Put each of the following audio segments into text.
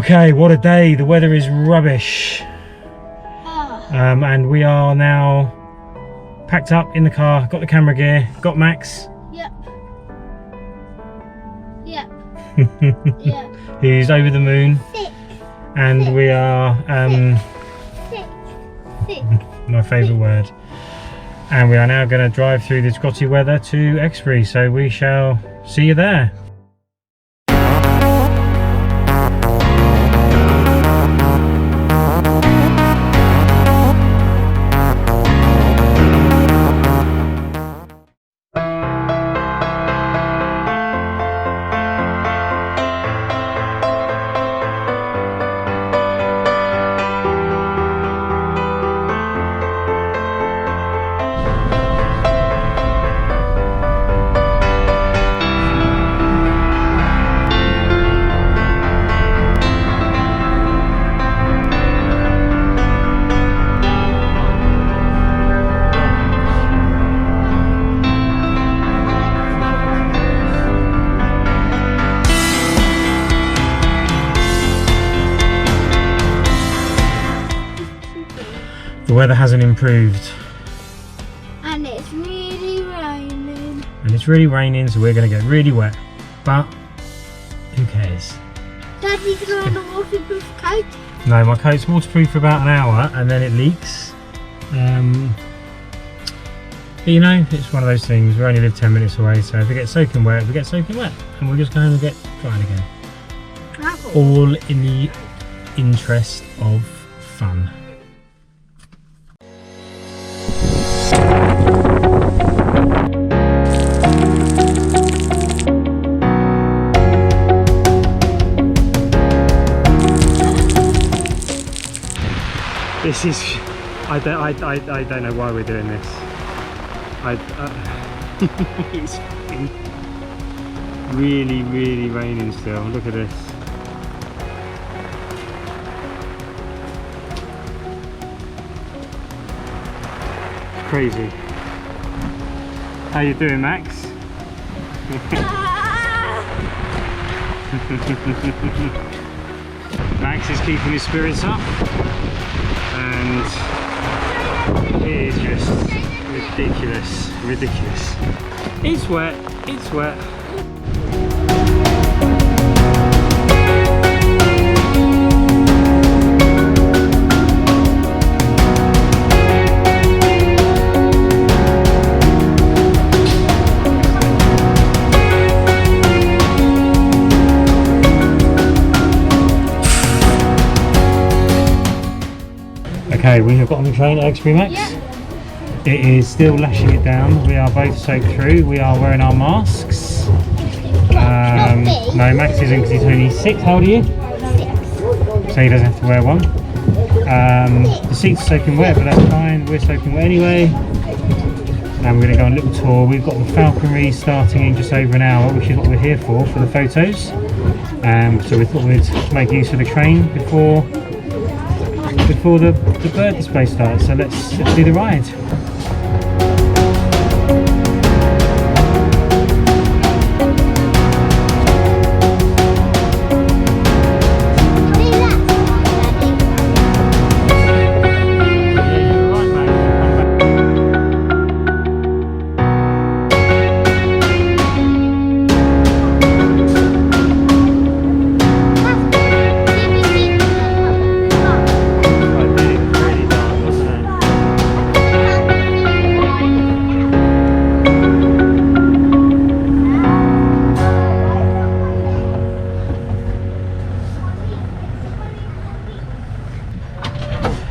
Okay, what a day. The weather is rubbish. And we are now packed up in the car, got the camera gear, got Max. Yep. He's over the moon. And we are, my favourite word. And we are now going to drive through this grotty weather to Exbury, so we shall see you there. The weather hasn't improved. And it's really raining. And it's really raining, so we're going to get really wet. But who cares? Daddy's got on a waterproof coat. No, my coat's waterproof for about an hour and then it leaks. But you know, it's one of those things. We only live 10 minutes away, so if we get soaking wet, we get soaking wet. And we'll just go home and get dried again. All in the interest of fun. This is, I don't know why we're doing this. It's really, really raining still. Look at this. Crazy. How you doing, Max? Max is keeping his spirits up. And it is just ridiculous. It's wet, it's wet. Okay, we have got on the train at Exbury, Max. Yeah. It is still lashing it down. We are both soaked through. We are wearing our masks. No, Max isn't because he's only 6. How old are you? 6. So he doesn't have to wear one. The seats are soaking wet, but that's fine. We're soaking wet anyway. Now we're going to go on a little tour. We've got the Falconry starting in just over an hour, which is what we're here for the photos. So we thought we'd make use of the train before the bird display starts, so let's do the ride.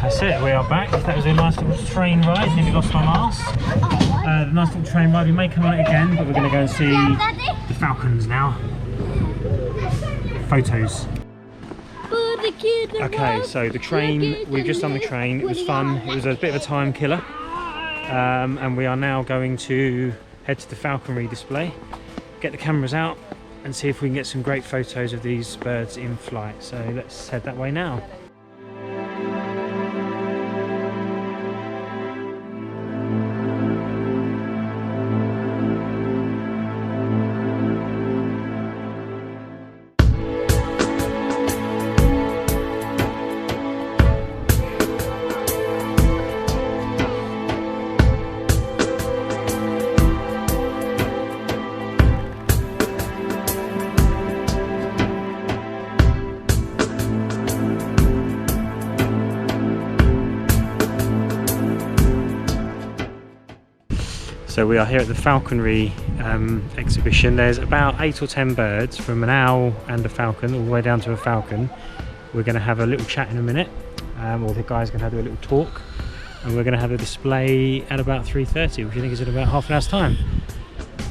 That's it, we are back. That was a nice little train ride. Nearly lost my mask. Nice little train ride. We may come on it again, but we're going to go and see the falcons now. Photos. Okay, so the train, we've just done the train. It was fun. It was a bit of a time killer. And we are now going to head to the Falconry Display, get the cameras out and see if we can get some great photos of these birds in flight. So let's head that way now. So we are here at the Falconry exhibition. There's about 8 or 10 birds, from an owl and a falcon all the way down to a falcon. We're going to have a little chat in a minute, or the guys going to do a little talk, and we're going to have a display at about 3:30, which I think is in about half an hour's time.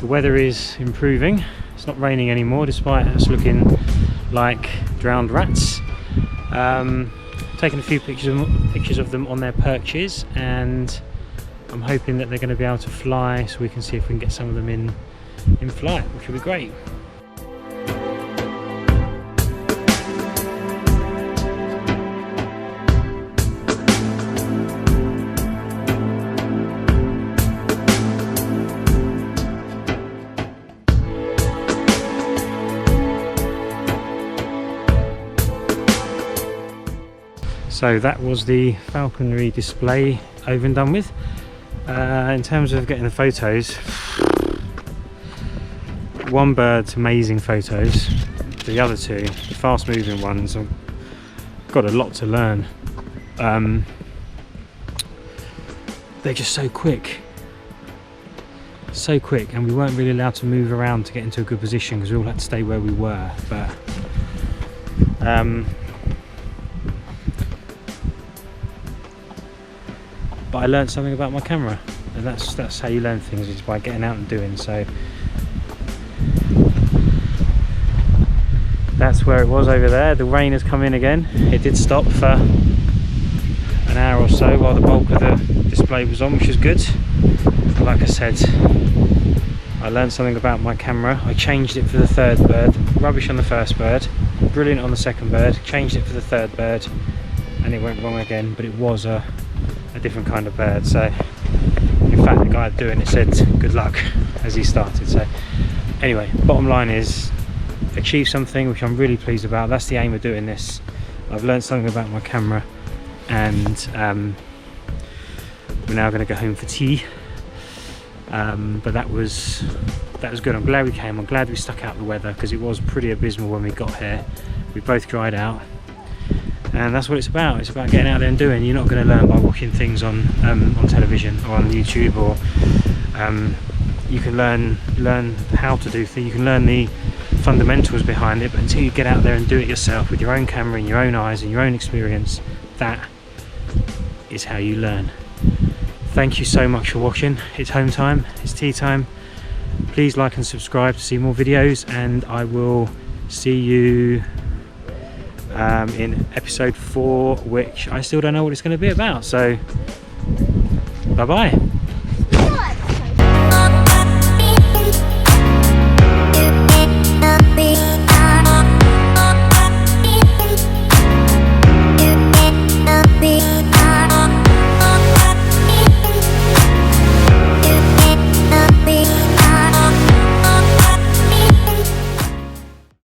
The weather is improving. It's not raining anymore, despite us looking like drowned rats. Taking a few pictures of them on their perches, and I'm hoping that they're going to be able to fly, so we can see if we can get some of them in flight, which would be great. So that was the Falconry display over and done with. In terms of getting the photos, one bird's amazing photos, the other two, the fast moving ones, I've got a lot to learn. They're just so quick, and we weren't really allowed to move around to get into a good position because we all had to stay where we were. But I learned something about my camera, and that's how you learn things, is by getting out and doing. So that's where it was over there. The rain has come in again. It did stop for an hour or so while the bulk of the display was on, which is good. But like I said, I learned something about my camera. I changed it for the third bird. Rubbish on the first bird, brilliant on the second bird. Changed it for the third bird, and it went wrong again, but it was a different kind of bird. So in fact, the guy doing it said good luck as he started. So anyway, bottom line is, achieve something, which I'm really pleased about. That's the aim of doing this. I've learned something about my camera, and we're now going to go home for tea. But that was good. I'm glad we came. I'm glad we stuck out the weather, because it was pretty abysmal when we got here. We both dried out. And that's what it's about. It's about getting out there and doing. You're not going to learn by watching things on television or on YouTube, or you can learn how to do things. You can learn the fundamentals behind it, but until you get out there and do it yourself with your own camera and your own eyes and your own experience, that is how you learn. Thank you so much for watching. It's home time. It's tea time. Please like and subscribe to see more videos, and I will see you in episode 4, which I still don't know what it's going to be about. So bye bye.